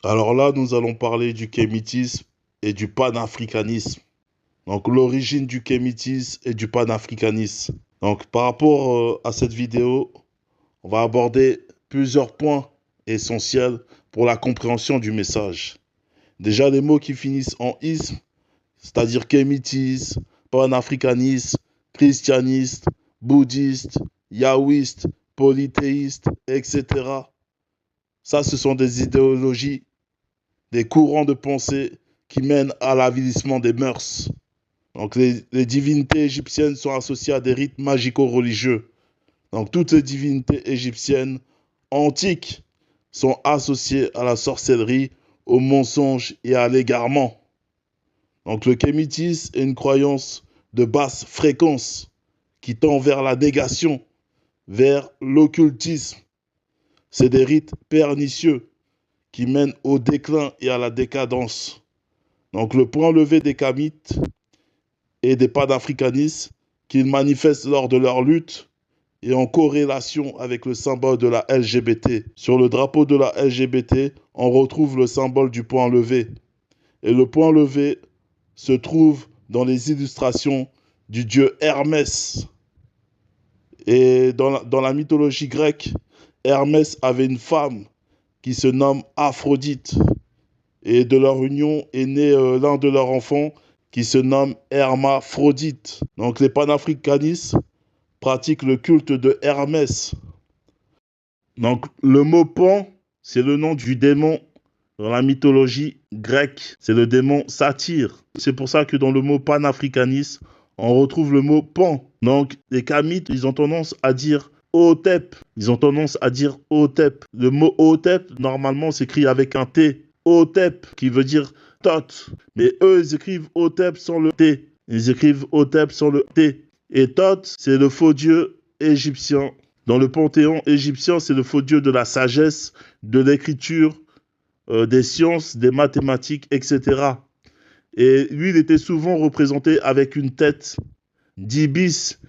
Alors là, nous allons parler du kémitisme et du panafricanisme. Donc l'origine du kémitisme et du panafricanisme. Donc par rapport à cette vidéo, on va aborder plusieurs points essentiels pour la compréhension du message. Déjà les mots qui finissent en isme, c'est-à-dire kémitisme, panafricanisme, christianiste, bouddhiste, yahwiste, polythéiste, etc. Ça, ce sont des idéologies, des courants de pensée qui mènent à l'avilissement des mœurs. Donc les divinités égyptiennes sont associées à des rites magico-religieux. Donc toutes les divinités égyptiennes antiques sont associées à la sorcellerie, au mensonge et à l'égarement. Donc le kémitisme est une croyance de basse fréquence qui tend vers la négation, vers l'occultisme. C'est des rites pernicieux qui mènent au déclin et à la décadence. Donc le point levé des Kamites et des panafricanistes qu'ils manifestent lors de leur lutte et en corrélation avec le symbole de la LGBT. Sur le drapeau de la LGBT, on retrouve le symbole du point levé. Et le point levé se trouve dans les illustrations du dieu Hermès. Et dans la mythologie grecque, Hermès avait une femme qui se nomme Aphrodite. Et de leur union est né l'un de leurs enfants qui se nomme Hermaphrodite. Donc les panafricanistes pratiquent le culte de Hermès. Donc le mot pan, c'est le nom du démon dans la mythologie grecque. C'est le démon Satyre. C'est pour ça que dans le mot panafricanisme, on retrouve le mot pan. Donc les Kamites, ils ont tendance à dire Hotep. Ils ont tendance à dire Hotep. Le mot Hotep, normalement, s'écrit avec un T. Hotep, qui veut dire Thoth. Mais eux, ils écrivent Hotep sans le T. Ils écrivent Hotep sans le T. Et Thoth, c'est le faux dieu égyptien. Dans le panthéon égyptien, c'est le faux dieu de la sagesse, de l'écriture, des sciences, des mathématiques, etc. Et lui, il était souvent représenté avec une tête d'ibis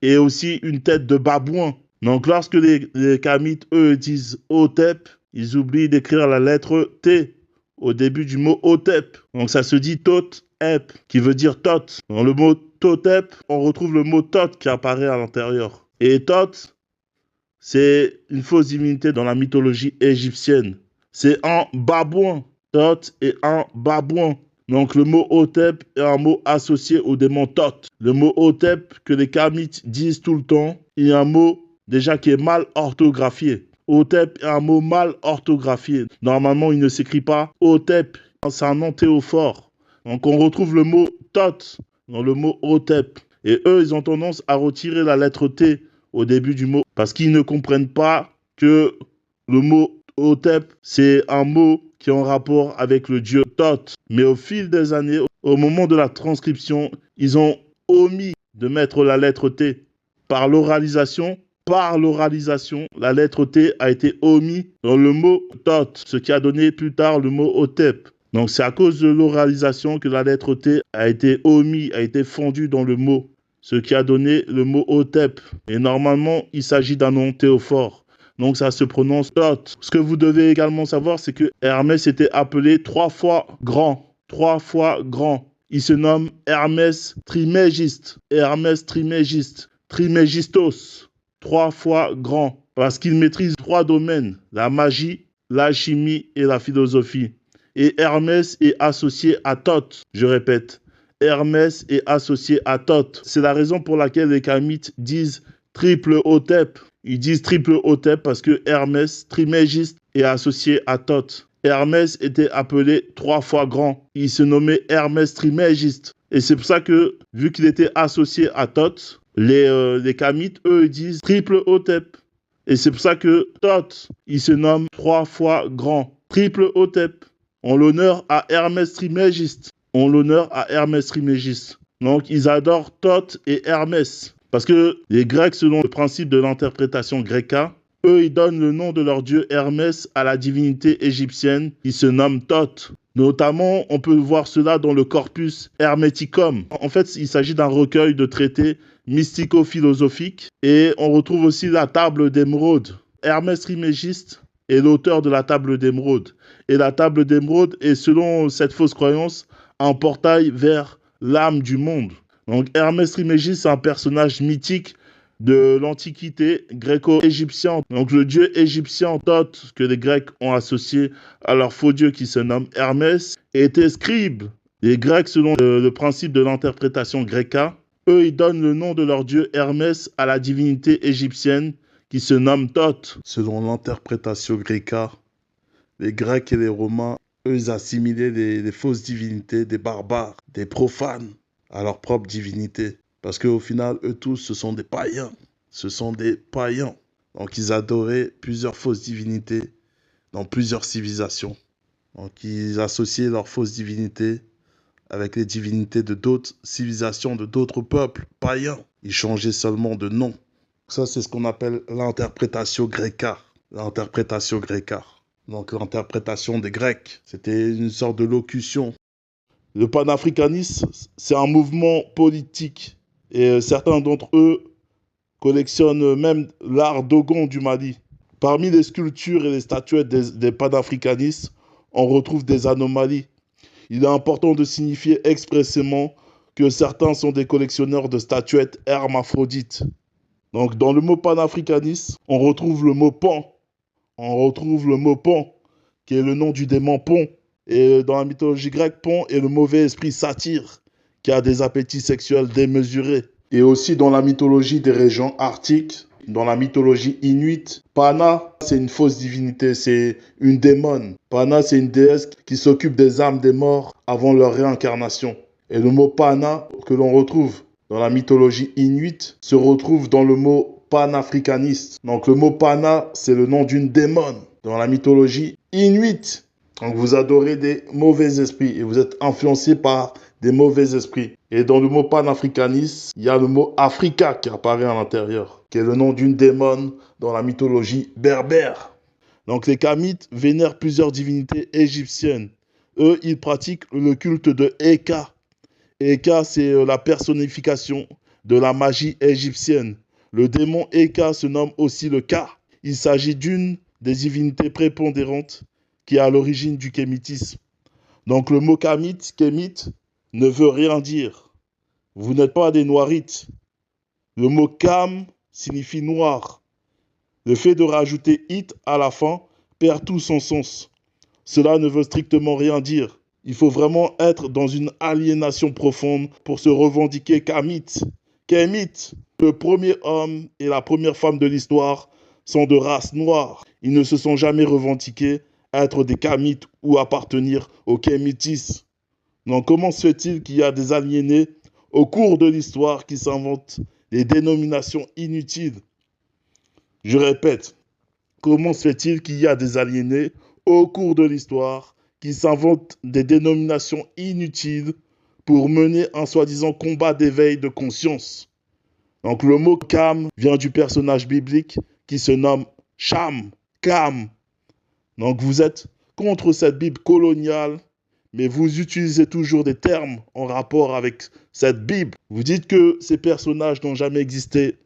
et aussi une tête de babouin. Donc lorsque les Kamites, eux, disent Hotep, ils oublient d'écrire la lettre T au début du mot Hotep. Donc ça se dit Tot-ep, qui veut dire Tot. Dans le mot Totep, on retrouve le mot Tot qui apparaît à l'intérieur. Et Tot, c'est une fausse divinité dans la mythologie égyptienne. C'est un babouin. Tot est un babouin. Donc le mot Hotep est un mot associé au démon Thoth. Le mot Hotep que les Kamites disent tout le temps, il y a un mot déjà qui est mal orthographié. Hotep est un mot mal orthographié. Normalement, il ne s'écrit pas Hotep. C'est un nom théophore. Donc on retrouve le mot Thoth dans le mot Hotep. Et eux, ils ont tendance à retirer la lettre T au début du mot parce qu'ils ne comprennent pas que le mot Hotep, c'est un mot qui est en rapport avec le dieu Thoth. Mais au fil des années, au moment de la transcription, ils ont omis de mettre la lettre T. Par l'oralisation, la lettre T a été omise dans le mot Thoth, ce qui a donné plus tard le mot Hotep. Donc c'est à cause de l'oralisation que la lettre T a été omise, a été fondue dans le mot, ce qui a donné le mot Hotep. Et normalement, il s'agit d'un nom théophore. Donc ça se prononce Thoth. Ce que vous devez également savoir, c'est que Hermès était appelé 3 fois grand. 3 fois grand. Il se nomme Hermès Trimégiste. Hermès Trimégiste. Trimégistos. 3 fois grand. Parce qu'il maîtrise 3 domaines. La magie, l'alchimie et la philosophie. Et Hermès est associé à Thoth. Je répète. Hermès est associé à Thoth. C'est la raison pour laquelle les Kamites disent triple Hotep. Ils disent triple Hotep parce que Hermès Trimégiste est associé à Thoth. Hermès était appelé 3 fois grand. Il se nommait Hermès Trimégiste. Et c'est pour ça que, vu qu'il était associé à Thoth, les Kamites, eux, ils disent triple Hotep. Et c'est pour ça que Thoth, il se nomme 3 fois grand. Triple Hotep. En l'honneur à Hermès Trimégiste. En l'honneur à Hermès Trimégiste. Donc, ils adorent Thoth et Hermès. Parce que les Grecs, selon le principe de l'interprétation grecca, eux, ils donnent le nom de leur dieu Hermès à la divinité égyptienne qui se nomme Thoth. Notamment, on peut voir cela dans le Corpus Hermeticum. En fait, il s'agit d'un recueil de traités mystico-philosophiques et on retrouve aussi la table d'émeraude. Hermès Trimégiste est l'auteur de la table d'émeraude. Et la table d'émeraude est, selon cette fausse croyance, un portail vers l'âme du monde. Donc Hermès Trismégiste, c'est un personnage mythique de l'Antiquité gréco-égyptienne. Donc le dieu égyptien Thoth, que les Grecs ont associé à leur faux dieu qui se nomme Hermès, était scribe. Les Grecs, selon le principe de l'interprétation gréca, eux, ils donnent le nom de leur dieu Hermès à la divinité égyptienne qui se nomme Thoth. Selon l'interprétation gréca, les Grecs et les Romains, eux, ils assimilaient les fausses divinités des barbares, des profanes, à leur propre divinité. Parce qu'au final, eux tous, ce sont des païens. Ce sont des païens. Donc, ils adoraient plusieurs fausses divinités dans plusieurs civilisations. Donc, ils associaient leurs fausses divinités avec les divinités de d'autres civilisations, de d'autres peuples païens. Ils changeaient seulement de nom. Ça, c'est ce qu'on appelle l'interprétation gréca. L'interprétation gréca. Donc, l'interprétation des Grecs. C'était une sorte de locution. Le panafricanisme, c'est un mouvement politique. Et certains d'entre eux collectionnent même l'art dogon du Mali. Parmi les sculptures et les statuettes des panafricanistes, on retrouve des anomalies. Il est important de signifier expressément que certains sont des collectionneurs de statuettes hermaphrodites. Donc, dans le mot panafricaniste, on retrouve le mot pan. On retrouve le mot pan, qui est le nom du démon Pon. Et dans la mythologie grecque, Pon est le mauvais esprit satyre, qui a des appétits sexuels démesurés. Et aussi dans la mythologie des régions arctiques, dans la mythologie inuite, Pana, c'est une fausse divinité, c'est une démone. Pana, c'est une déesse qui s'occupe des âmes des morts avant leur réincarnation. Et le mot Pana, que l'on retrouve dans la mythologie inuite, se retrouve dans le mot panafricaniste. Donc le mot Pana, c'est le nom d'une démone dans la mythologie inuite. Donc vous adorez des mauvais esprits et vous êtes influencé par des mauvais esprits. Et dans le mot panafricaniste, il y a le mot Africa qui apparaît à l'intérieur, qui est le nom d'une démone dans la mythologie berbère. Donc les Kamites vénèrent plusieurs divinités égyptiennes. Eux, ils pratiquent le culte de Eka. Eka, c'est la personnification de la magie égyptienne. Le démon Eka se nomme aussi le Ka. Il s'agit d'une des divinités prépondérantes qui est à l'origine du kémitisme. Donc le mot kémite ne veut rien dire. Vous n'êtes pas des noirites. Le mot kam signifie noir. Le fait de rajouter it à la fin perd tout son sens. Cela ne veut strictement rien dire. Il faut vraiment être dans une aliénation profonde pour se revendiquer kamite. Kémite, le premier homme et la première femme de l'histoire sont de race noire. Ils ne se sont jamais revendiqués être des Kamites ou appartenir au kémitisme. Donc comment se fait-il qu'il y a des aliénés au cours de l'histoire qui s'inventent des dénominations inutiles? Je répète, comment se fait-il qu'il y a des aliénés au cours de l'histoire qui s'inventent des dénominations inutiles pour mener un soi-disant combat d'éveil de conscience? Donc le mot Kam vient du personnage biblique qui se nomme Cham, Kam. Donc vous êtes contre cette Bible coloniale, mais vous utilisez toujours des termes en rapport avec cette Bible. Vous dites que ces personnages n'ont jamais existé,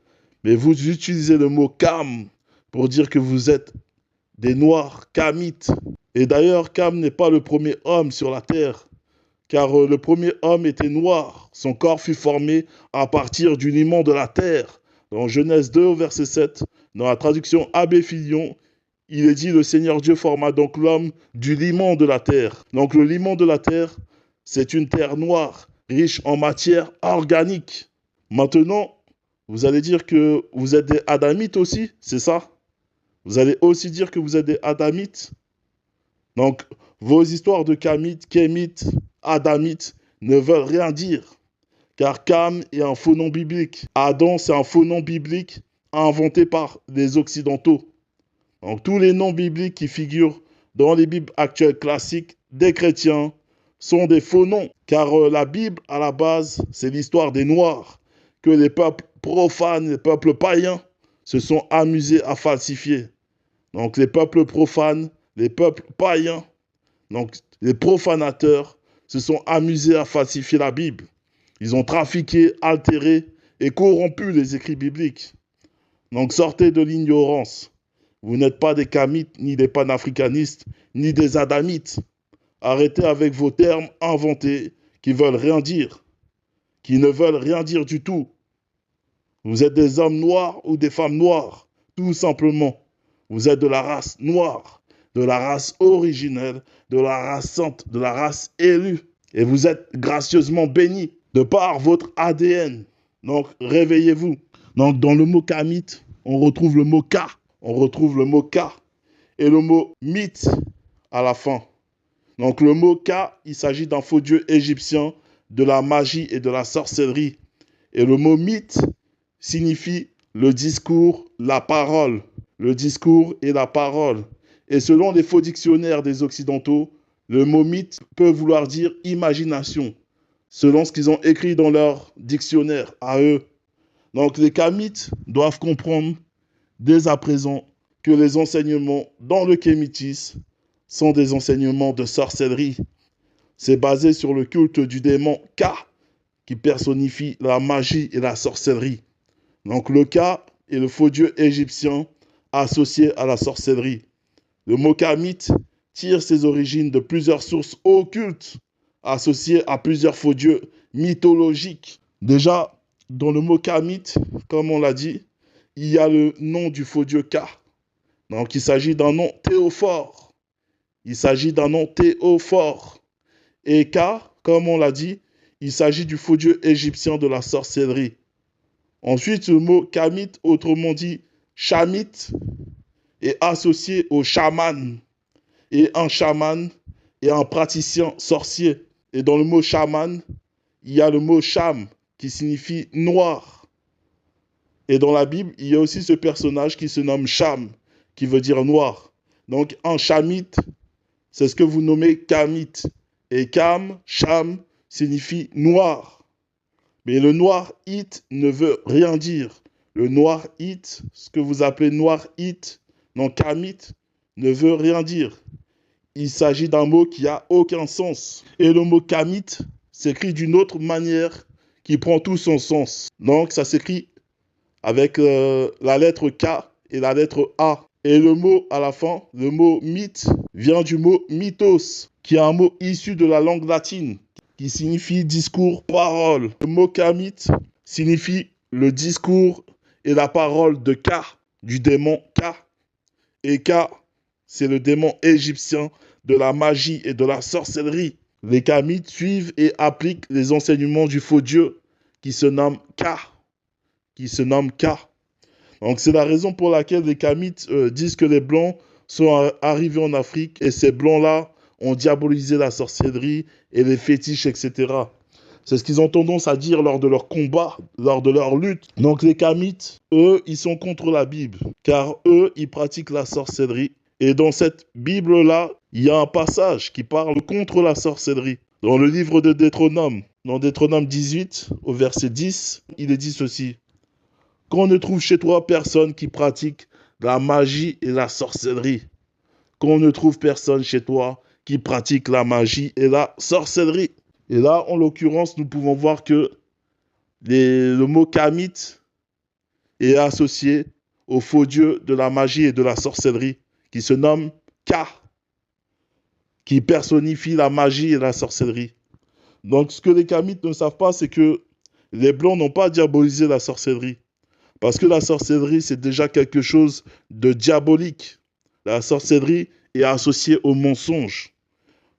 mais vous utilisez le mot Kam pour dire que vous êtes des Noirs Kamites. Et d'ailleurs, Kam n'est pas le premier homme sur la terre, car le premier homme était noir. Son corps fut formé à partir du limon de la terre. Dans Genèse 2, verset 7, dans la traduction Abbé Filion, il est dit, le Seigneur Dieu forma donc l'homme du limon de la terre. Donc le limon de la terre, c'est une terre noire, riche en matière organique. Maintenant, vous allez dire que vous êtes des Adamites aussi, c'est ça? Vous allez aussi dire que vous êtes des Adamites? Donc, vos histoires de Kamites, Kémites, Adamites ne veulent rien dire. Car Kam est un faux nom biblique. Adam, c'est un faux nom biblique inventé par les Occidentaux. Donc, tous les noms bibliques qui figurent dans les Bibles actuelles classiques des chrétiens sont des faux noms. Car la Bible, à la base, c'est l'histoire des Noirs que les peuples profanes, les peuples païens se sont amusés à falsifier. Donc, les peuples profanes, les peuples païens, donc les profanateurs, se sont amusés à falsifier la Bible. Ils ont trafiqué, altéré et corrompu les écrits bibliques. Donc, sortez de l'ignorance. Vous n'êtes pas des Kamites, ni des panafricanistes, ni des Adamites. Arrêtez avec vos termes inventés qui veulent rien dire, qui ne veulent rien dire du tout. Vous êtes des hommes noirs ou des femmes noires, tout simplement. Vous êtes de la race noire, de la race originelle, de la race sainte, de la race élue. Et vous êtes gracieusement bénis de par votre ADN. Donc, réveillez-vous. Donc, dans le mot Kamite, on retrouve le mot Ka. On retrouve le mot Ka et le mot mythe à la fin. Donc, le mot Ka, il s'agit d'un faux dieu égyptien, de la magie et de la sorcellerie. Et le mot mythe signifie le discours, la parole. Le discours et la parole. Et selon les faux dictionnaires des Occidentaux, le mot mythe peut vouloir dire imagination, selon ce qu'ils ont écrit dans leur dictionnaire à eux. Donc les Kamites doivent comprendre dès à présent que les enseignements dans le kémitisme sont des enseignements de sorcellerie. C'est basé sur le culte du démon Ka, qui personnifie la magie et la sorcellerie. Donc le Ka est le faux dieu égyptien associé à la sorcellerie. Le mot Kamite tire ses origines de plusieurs sources occultes associées à plusieurs faux dieux mythologiques. Déjà, dans le mot Kamite, comme on l'a dit, il y a le nom du faux dieu Ka. Donc il s'agit d'un nom théophore. Il s'agit d'un nom théophore. Et Ka, comme on l'a dit, il s'agit du faux dieu égyptien de la sorcellerie. Ensuite, le mot Kamite, autrement dit chamite, est associé au chaman. Et un chaman est un praticien sorcier. Et dans le mot chaman, il y a le mot cham, qui signifie noir. Et dans la Bible, il y a aussi ce personnage qui se nomme Cham, qui veut dire noir. Donc un chamite, c'est ce que vous nommez Kamite. Et Kam, Cham, signifie noir. Mais le noir it ne veut rien dire. Le noir it, ce que vous appelez noir it, non Kamite, ne veut rien dire. Il s'agit d'un mot qui n'a aucun sens. Et le mot Kamite s'écrit d'une autre manière qui prend tout son sens. Donc ça s'écrit avec la lettre K et la lettre A. Et le mot à la fin, le mot mythe, vient du mot mythos, qui est un mot issu de la langue latine, qui signifie discours, parole. Le mot Kamite signifie le discours et la parole de Ka, du démon Ka. Et Ka, c'est le démon égyptien de la magie et de la sorcellerie. Les Kamites suivent et appliquent les enseignements du faux dieu qui se nomme Ka. Donc c'est la raison pour laquelle les Kamites disent que les Blancs sont arrivés en Afrique et ces Blancs-là ont diabolisé la sorcellerie et les fétiches, etc. C'est ce qu'ils ont tendance à dire lors de leur combat, lors de leur lutte. Donc les Kamites, eux, ils sont contre la Bible, car eux, ils pratiquent la sorcellerie. Et dans cette Bible-là, il y a un passage qui parle contre la sorcellerie. Dans le livre de Deutéronome, dans Deutéronome 18, au verset 10, il est dit ceci. Qu'on ne trouve chez toi personne qui pratique la magie et la sorcellerie. Qu'on ne trouve personne chez toi qui pratique la magie et la sorcellerie. Et là, en l'occurrence, nous pouvons voir que le mot Kamite est associé au faux dieu de la magie et de la sorcellerie, qui se nomme Ka, qui personnifie la magie et la sorcellerie. Donc, ce que les Kamites ne savent pas, c'est que les Blancs n'ont pas diabolisé la sorcellerie. Parce que la sorcellerie, c'est déjà quelque chose de diabolique. La sorcellerie est associée au mensonge.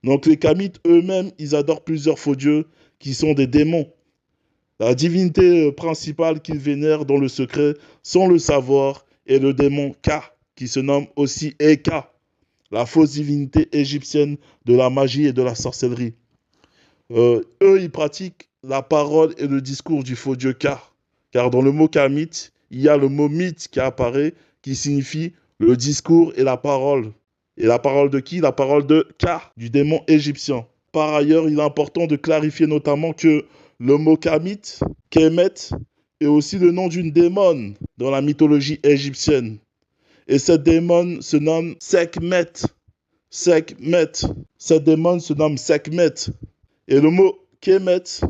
Donc les Kamites eux-mêmes, ils adorent plusieurs faux dieux qui sont des démons. La divinité principale qu'ils vénèrent dans le secret, sans le savoir, est le démon Ka, qui se nomme aussi Eka, la fausse divinité égyptienne de la magie et de la sorcellerie. Eux, ils pratiquent la parole et le discours du faux dieu Ka. Car dans le mot Kamite, il y a le mot mythe qui apparaît, qui signifie le discours et la parole. Et la parole de qui? La parole de Ka, du démon égyptien. Par ailleurs, il est important de clarifier notamment que le mot Kamite, Kemet, est aussi le nom d'une démone dans la mythologie égyptienne. Et cette démone se nomme Sekhmet. Sekhmet. Cette démone se nomme Sekhmet. Et le mot Kemet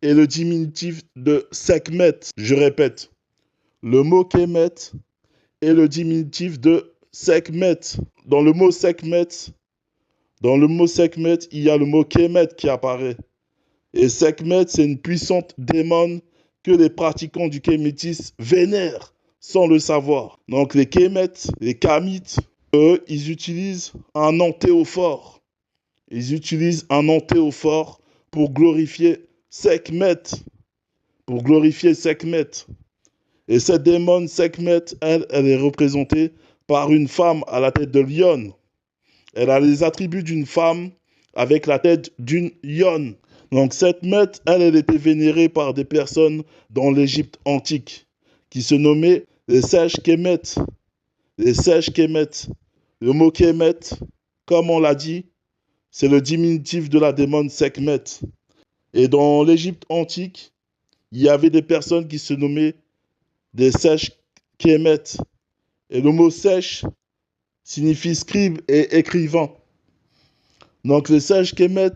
est le diminutif de Sekhmet. Je répète, le mot Kemet est le diminutif de Sekhmet. Dans le mot Sekhmet, il y a le mot Kemet qui apparaît. Et Sekhmet, c'est une puissante démon que les pratiquants du kémétisme vénèrent sans le savoir. Donc les Kémètes, les Kamites, eux, ils utilisent un antéophore. Ils utilisent un antéophore pour glorifier Sekhmet. Pour glorifier Sekhmet. Et cette démon Sekhmet, elle est représentée par une femme à la tête de lion. Elle a les attributs d'une femme avec la tête d'une lionne. Donc Sekhmet, elle était vénérée par des personnes dans l'Égypte antique qui se nommaient les sages Kémet. Les sages Kémet. Le mot Kémet, comme on l'a dit, c'est le diminutif de la démon Sekhmet. Et dans l'Égypte antique, il y avait des personnes qui se nommaient des sages Kémet. Et le mot sèche signifie scribe et écrivain. Donc les sages Kémet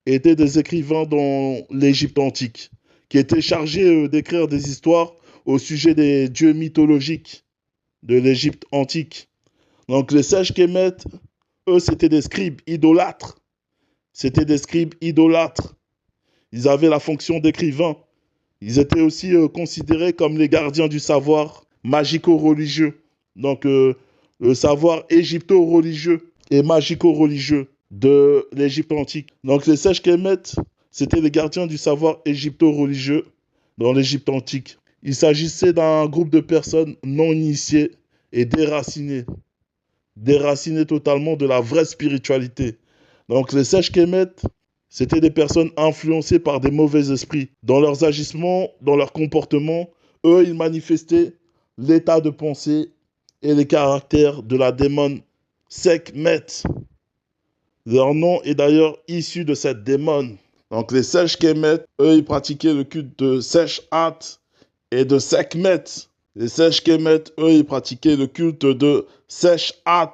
étaient des écrivains dans l'Égypte antique, qui étaient chargés d'écrire des histoires au sujet des dieux mythologiques de l'Égypte antique. Donc les sages Kémet, eux, c'était des scribes idolâtres. C'était des scribes idolâtres. Ils avaient la fonction d'écrivain. Ils étaient aussi considérés comme les gardiens du savoir magico-religieux. Donc le savoir égypto-religieux et magico-religieux de l'Égypte antique. Donc les sages Kémet, c'était les gardiens du savoir égypto-religieux dans l'Égypte antique. Il s'agissait d'un groupe de personnes non initiées et déracinées. Déracinées totalement de la vraie spiritualité. Donc les sages Kémet, c'était des personnes influencées par des mauvais esprits. Dans leurs agissements, dans leur comportement, eux, ils manifestaient l'état de pensée et les caractères de la démon Sekhmet. Leur nom est d'ailleurs issu de cette démon. Donc les sages Kémet, eux, ils pratiquaient le culte de Sech-At et de Sekhmet. Les sages Kémet, eux, ils pratiquaient le culte de Sech-At.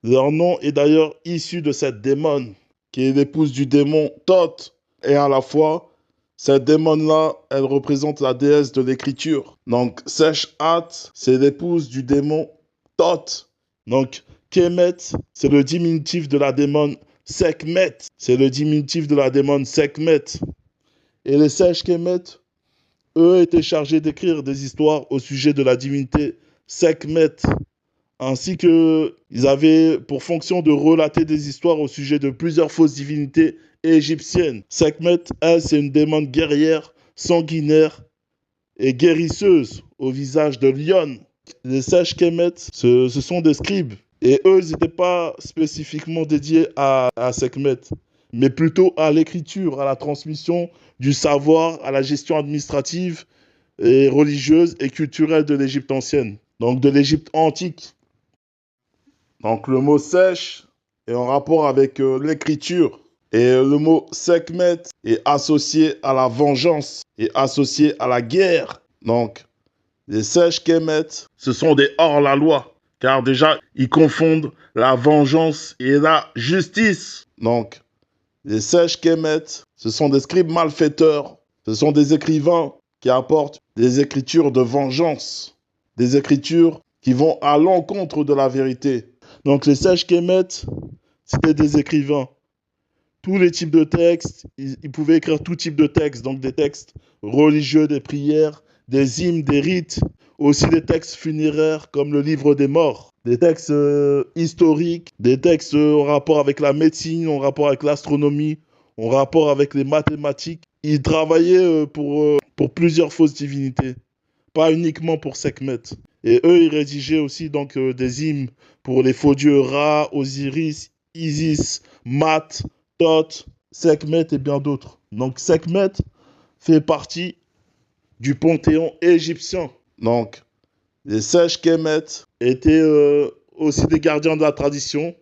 Leur nom est d'ailleurs issu de cette démon, qui est l'épouse du démon Thoth. Et à la fois, cette démon-là, elle représente la déesse de l'écriture. Donc Sech-At, c'est l'épouse du démon Thoth. Donc Kémet, c'est le diminutif de la démon Sekhmet. C'est le diminutif de la démon Sekhmet. Et les sages Kémet, eux, étaient chargés d'écrire des histoires au sujet de la divinité Sekhmet, ainsi qu'ils avaient pour fonction de relater des histoires au sujet de plusieurs fausses divinités égyptiennes. Sekhmet, elle, c'est une démon guerrière, sanguinaire et guérisseuse au visage de lion. Les sages Kémet, ce sont des scribes. Et eux, ils n'étaient pas spécifiquement dédiés à Sekhmet, mais plutôt à l'écriture, à la transmission du savoir, à la gestion administrative et religieuse et culturelle de l'Égypte ancienne, donc de l'Égypte antique. Donc le mot sèche est en rapport avec l'écriture. Et le mot Sekhmet est associé à la vengeance et associé à la guerre. Donc les sages Kémet, ce sont des hors-la-loi. Car déjà, ils confondent la vengeance et la justice. Donc, les sages Kémet, ce sont des scribes malfaiteurs. Ce sont des écrivains qui apportent des écritures de vengeance. Des écritures qui vont à l'encontre de la vérité. Donc, les sages Kémet, c'était des écrivains. Tous les types de textes, ils pouvaient écrire tout type de textes. Donc, des textes religieux, des prières, des hymnes, des rites. Aussi des textes funéraires comme le livre des morts, des textes historiques, des textes en rapport avec la médecine, en rapport avec l'astronomie, en rapport avec les mathématiques. Ils travaillaient pour plusieurs fausses divinités, pas uniquement pour Sekhmet. Et eux, ils rédigeaient aussi donc des hymnes pour les faux dieux Ra, Osiris, Isis, Mat, Thoth, Sekhmet et bien d'autres. Donc Sekhmet fait partie du panthéon égyptien. Donc, les sages Kémet étaient aussi des gardiens de la tradition.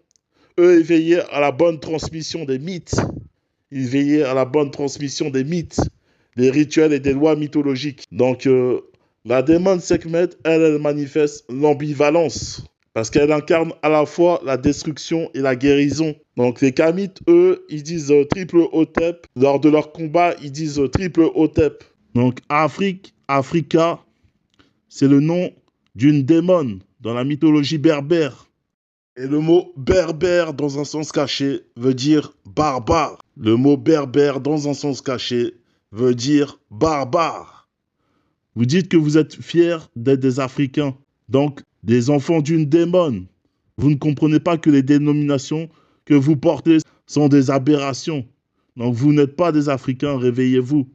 Eux, ils veillaient à la bonne transmission des mythes. Ils veillaient à la bonne transmission des mythes, des rituels et des lois mythologiques. Donc, la démon Sekhmet, elle manifeste l'ambivalence. Parce qu'elle incarne à la fois la destruction et la guérison. Donc, les Kamites, eux, ils disent triple Hotep. Lors de leur combat, ils disent triple Hotep. Donc, Africa, c'est le nom d'une démon. dans la mythologie berbère. Et le mot berbère dans un sens caché veut dire barbare. Le mot berbère dans un sens caché veut dire barbare. Vous dites que vous êtes fiers d'être des Africains, donc des enfants d'une démone. Vous ne comprenez pas que les dénominations que vous portez sont des aberrations. Donc vous n'êtes pas des Africains, réveillez-vous.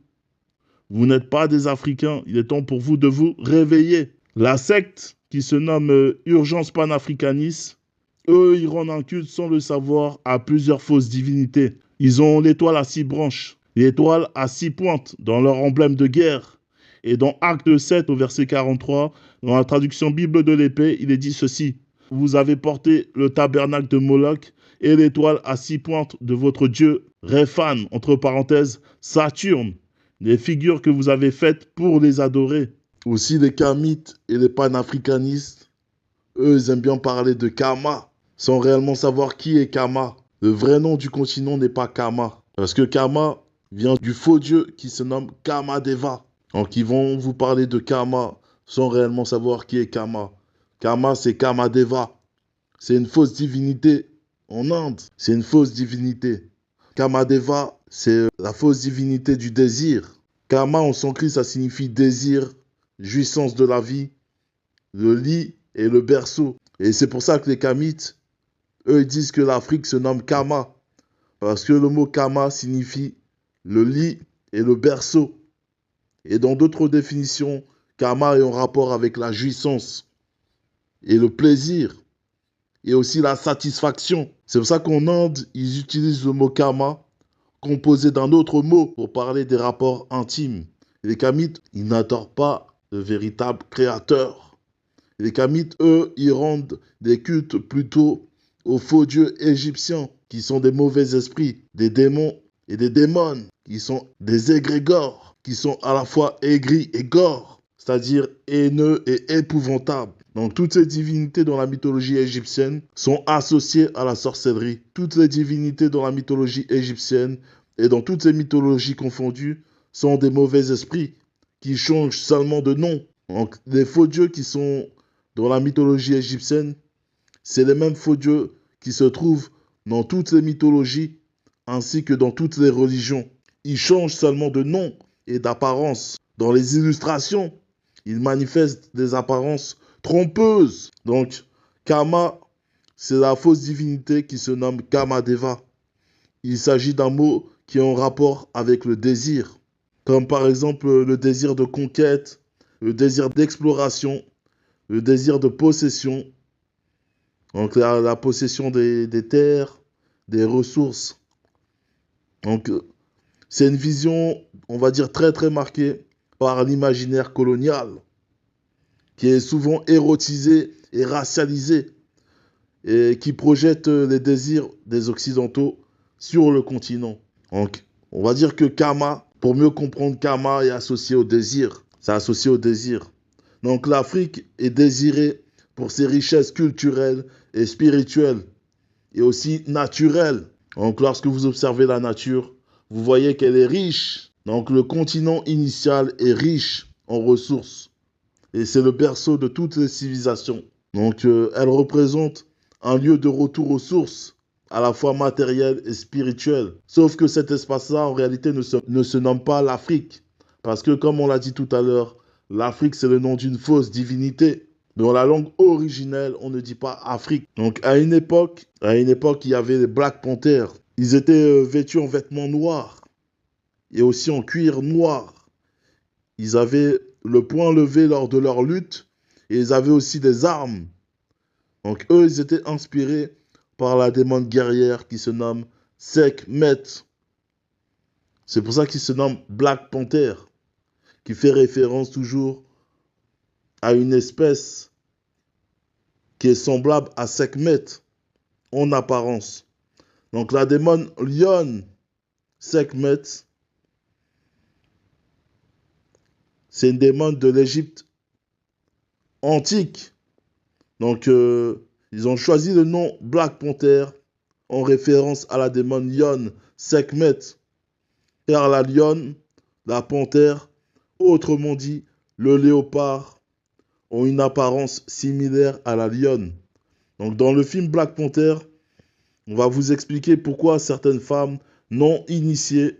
Vous n'êtes pas des Africains, il est temps pour vous de vous réveiller. La secte qui se nomme Urgence panafricaniste, eux, ils rendent un culte sans le savoir à plusieurs fausses divinités. Ils ont l'étoile à 6 branches, l'étoile à 6 pointes dans leur emblème de guerre. Et dans Acte 7 au verset 43, dans la traduction Bible de l'épée, il est dit ceci. Vous avez porté le tabernacle de Moloch et l'étoile à 6 pointes de votre dieu Réphan, entre parenthèses, Saturne, des figures que vous avez faites pour les adorer. Aussi les Kamites et les panafricanistes, eux, ils aiment bien parler de Kama, sans réellement savoir qui est Kama. Le vrai nom du continent n'est pas Kama, parce que Kama vient du faux dieu qui se nomme Kamadeva. Donc ils vont vous parler de Kama sans réellement savoir qui est Kama. Kama, c'est Kamadeva. C'est une fausse divinité en Inde. C'est une fausse divinité. Kamadeva, c'est la fausse divinité du désir. Kama en sanskrit, ça signifie désir, jouissance de la vie, le lit et le berceau. Et c'est pour ça que les Kamites, eux, ils disent que l'Afrique se nomme Kama. Parce que le mot Kama signifie le lit et le berceau. Et dans d'autres définitions, Kama est en rapport avec la jouissance et le plaisir et aussi la satisfaction. C'est pour ça qu'en Inde, ils utilisent le mot Kama composé d'un autre mot pour parler des rapports intimes. Les Kamites, ils n'adorent pas le véritable créateur. Les Kamites, eux, ils rendent des cultes plutôt aux faux dieux égyptiens, qui sont des mauvais esprits, des démons et des démons, qui sont des égrégores, qui sont à la fois aigris et gores, c'est-à-dire haineux et épouvantables. Donc toutes ces divinités dans la mythologie égyptienne sont associées à la sorcellerie. Toutes les divinités dans la mythologie égyptienne et dans toutes ces mythologies confondues sont des mauvais esprits qui changent seulement de nom. Donc les faux dieux qui sont dans la mythologie égyptienne, c'est les mêmes faux dieux qui se trouvent dans toutes les mythologies ainsi que dans toutes les religions. Ils changent seulement de nom et d'apparence. Dans les illustrations, ils manifestent des apparences trompeuses. Donc, Kama, c'est la fausse divinité qui se nomme Kamadeva. Il s'agit d'un mot qui est en rapport avec le désir, comme par exemple le désir de conquête, le désir d'exploration, le désir de possession, donc la possession des terres, des ressources. Donc, c'est une vision, on va dire, très très marquée par l'imaginaire colonial, qui est souvent érotisé et racialisé, et qui projette les désirs des Occidentaux sur le continent. Donc, on va dire que Kama, pour mieux comprendre Kama, est associé au désir. C'est associé au désir. Donc, l'Afrique est désirée pour ses richesses culturelles et spirituelles, et aussi naturelles. Donc, lorsque vous observez la nature, vous voyez qu'elle est riche. Donc, le continent initial est riche en ressources. Et c'est le berceau de toutes les civilisations. Donc, elle représente un lieu de retour aux sources, à la fois matériel et spirituel. Sauf que cet espace-là, en réalité, ne se nomme pas l'Afrique. Parce que, comme on l'a dit tout à l'heure, l'Afrique, c'est le nom d'une fausse divinité. Dans la langue originelle, on ne dit pas Afrique. Donc, à une époque, il y avait les Black Panthers. Ils étaient vêtus en vêtements noirs et aussi en cuir noir. Ils avaient le poing levé lors de leur lutte et ils avaient aussi des armes. Donc eux, ils étaient inspirés par la démon guerrière qui se nomme Sekhmet. C'est pour ça qu'il se nomme Black Panther, qui fait référence toujours à une espèce qui est semblable à Sekhmet en apparence. Donc la démon Lion Sekhmet, c'est une démon de l'Égypte antique. Donc, ils ont choisi le nom Black Panther en référence à la démon Lion Sekhmet. Car la lionne, la panthère, autrement dit le léopard, ont une apparence similaire à la lionne. Donc dans le film Black Panther, on va vous expliquer pourquoi certaines femmes non initiées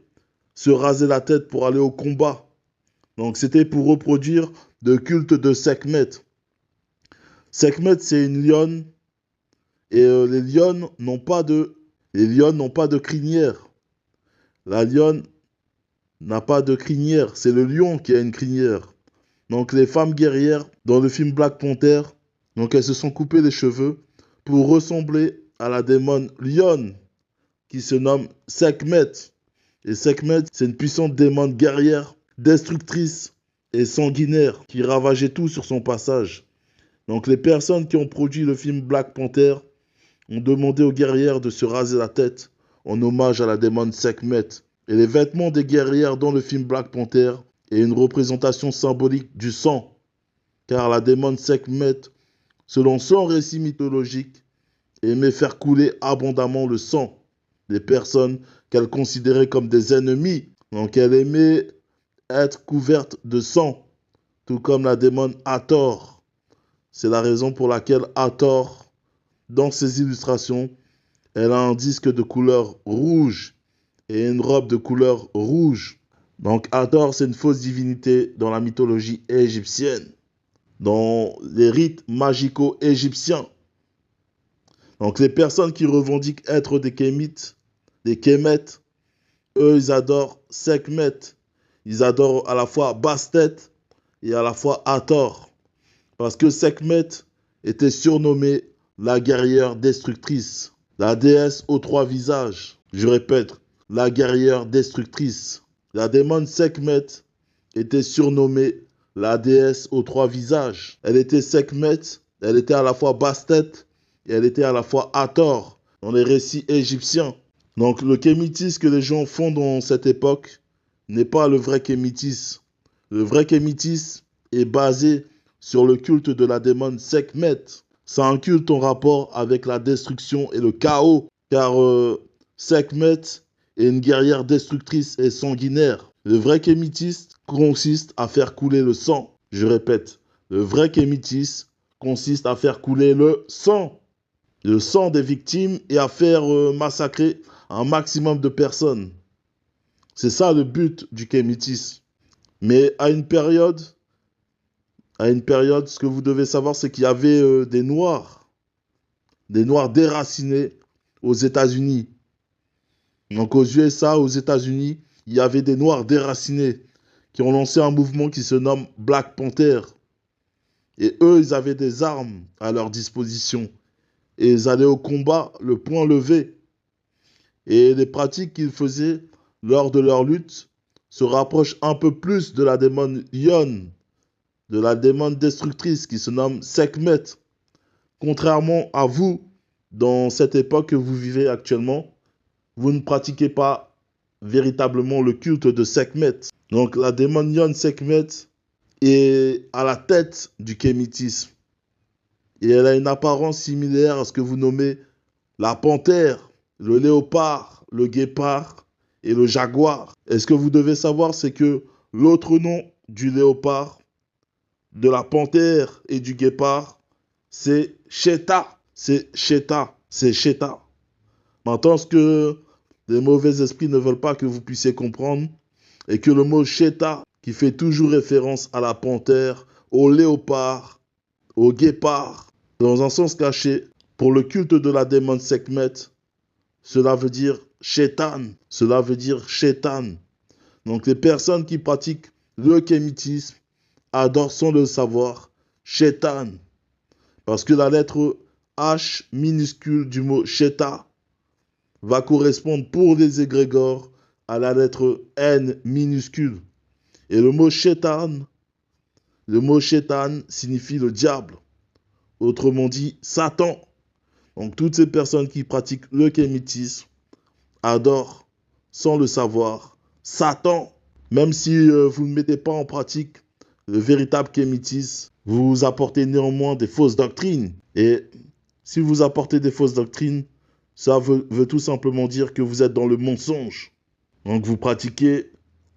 se rasaient la tête pour aller au combat. Donc c'était pour reproduire le culte de Sekhmet. Sekhmet, c'est une lionne et les lionnes n'ont pas de crinière. La lionne n'a pas de crinière, c'est le lion qui a une crinière. Donc les femmes guerrières dans le film Black Panther, donc elles se sont coupées les cheveux pour ressembler à la démon lionne qui se nomme Sekhmet. Et Sekhmet, c'est une puissante démon guerrière, destructrice et sanguinaire qui ravageait tout sur son passage. Donc les personnes qui ont produit le film Black Panther ont demandé aux guerrières de se raser la tête en hommage à la démon Sekhmet. Et les vêtements des guerrières dans le film Black Panther est une représentation symbolique du sang, car la démon Sekhmet, selon son récit mythologique, aimait faire couler abondamment le sang des personnes qu'elle considérait comme des ennemis. Donc elle aimait être couverte de sang, tout comme la démon Hathor. C'est la raison pour laquelle Hathor, dans ses illustrations, elle a un disque de couleur rouge et une robe de couleur rouge. Donc Hathor, c'est une fausse divinité dans la mythologie égyptienne, dans les rites magico-égyptiens. Donc les personnes qui revendiquent être des Kémites, des Kémètes, eux, ils adorent Sekhmet. Ils adorent à la fois Bastet et à la fois Hathor. Parce que Sekhmet était surnommée la guerrière destructrice, la déesse aux trois visages. Je répète, la guerrière destructrice. La démon Sekhmet était surnommée la déesse aux trois visages. Elle était Sekhmet, elle était à la fois Bastet et elle était à la fois Hathor dans les récits égyptiens. Donc le kémitisme que les gens font dans cette époque n'est pas le vrai kémitisme. Le vrai kémitisme est basé sur le culte de la démon Sekhmet. C'est un culte en rapport avec la destruction et le chaos, car Sekhmet est une guerrière destructrice et sanguinaire. Le vrai kémitisme consiste à faire couler le sang. Je répète, le vrai kémitisme consiste à faire couler le sang des victimes et à faire massacrer un maximum de personnes. C'est ça le but du kémitisme. Mais à une période, ce que vous devez savoir, c'est qu'il y avait des Noirs déracinés aux États-Unis. Donc aux USA, aux États-Unis, il y avait des Noirs déracinés qui ont lancé un mouvement qui se nomme Black Panther. Et eux, ils avaient des armes à leur disposition. Et ils allaient au combat, le poing levé. Et les pratiques qu'ils faisaient lors de leur lutte se rapprochent un peu plus de la démon Yon, de la démon destructrice qui se nomme Sekhmet. Contrairement à vous, dans cette époque que vous vivez actuellement, vous ne pratiquez pas véritablement le culte de Sekhmet. Donc la démon Yon Sekhmet est à la tête du kémitisme. Et elle a une apparence similaire à ce que vous nommez la panthère, le léopard, le guépard et le jaguar. Et ce que vous devez savoir, c'est que l'autre nom du léopard, de la panthère et du guépard, c'est Cheta. C'est Cheta. C'est Cheta. Maintenant, ce que les mauvais esprits ne veulent pas que vous puissiez comprendre est que le mot Cheta, qui fait toujours référence à la panthère, au léopard, au guépard, dans un sens caché, pour le culte de la démon Sekhmet, cela veut dire Chétan. Cela veut dire Chétan. Donc les personnes qui pratiquent le kémitisme adorent sans le savoir Chétan. Parce que la lettre H minuscule du mot Chéta va correspondre pour les égrégores à la lettre N minuscule. Et le mot Chétan signifie le diable. Autrement dit, Satan. Donc toutes ces personnes qui pratiquent le kémitisme adorent, sans le savoir, Satan. Même si vous ne mettez pas en pratique le véritable kémitisme, vous apportez néanmoins des fausses doctrines. Et si vous apportez des fausses doctrines, ça veut tout simplement dire que vous êtes dans le mensonge. Donc vous pratiquez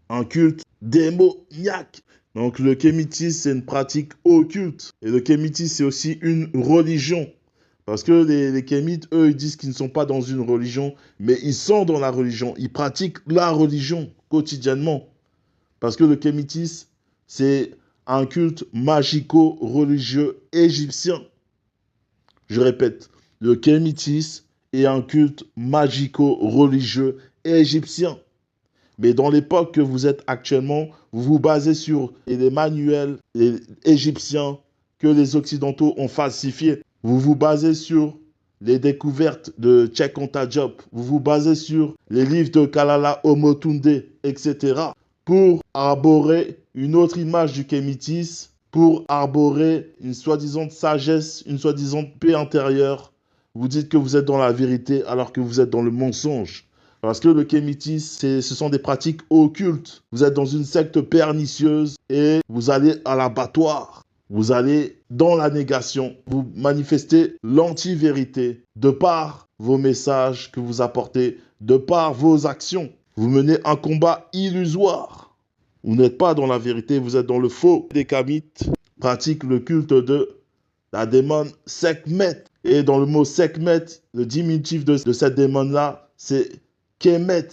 un culte démoniaque. Donc le kémitisme, c'est une pratique occulte. Et le kémitisme, c'est aussi une religion. Parce que les kémites, eux, ils disent qu'ils ne sont pas dans une religion, mais ils sont dans la religion. Ils pratiquent la religion quotidiennement. Parce que le kémitisme, c'est un culte magico-religieux égyptien. Je répète, le kémitisme est un culte magico-religieux égyptien. Mais dans l'époque que vous êtes actuellement, vous vous basez sur les manuels égyptiens que les Occidentaux ont falsifiés. Vous vous basez sur les découvertes de Cheikh Anta Diop. Vous vous basez sur les livres de Kalala Omotunde, etc. pour arborer une autre image du kémitisme, pour arborer une soi-disant sagesse, une soi-disant paix intérieure. Vous dites que vous êtes dans la vérité alors que vous êtes dans le mensonge. Parce que le kémitisme, ce sont des pratiques occultes. Vous êtes dans une secte pernicieuse et vous allez à l'abattoir. Vous allez dans la négation. Vous manifestez l'anti-vérité de par vos messages que vous apportez, de par vos actions. Vous menez un combat illusoire. Vous n'êtes pas dans la vérité, vous êtes dans le faux. Les Kamites pratiquent le culte de la démon Sekhmet. Et dans le mot Sekhmet, le diminutif de cette démon-là, c'est Kemet.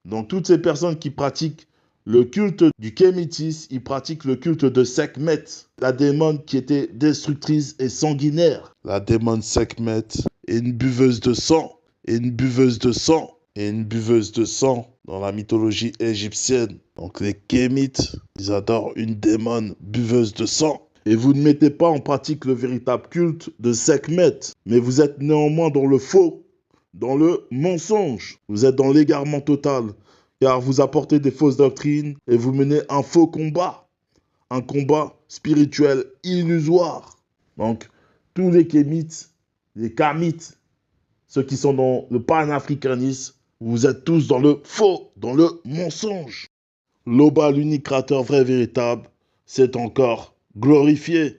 Donc toutes ces personnes qui pratiquent le culte du kémitisme, ils pratiquent le culte de Sekhmet, la démon qui était destructrice et sanguinaire. La démon Sekhmet est une buveuse de sang, et une buveuse de sang, et une buveuse de sang dans la mythologie égyptienne. Donc les kémites, ils adorent une démon buveuse de sang. Et vous ne mettez pas en pratique le véritable culte de Sekhmet, mais vous êtes néanmoins dans le faux, dans le mensonge. Vous êtes dans l'égarement total, car vous apportez des fausses doctrines et vous menez un faux combat, un combat spirituel illusoire. Donc, tous les kémites, les kamites, ceux qui sont dans le panafricanisme, vous êtes tous dans le faux, dans le mensonge. L'Oba, l'unique créateur vrai et véritable, c'est encore glorifié.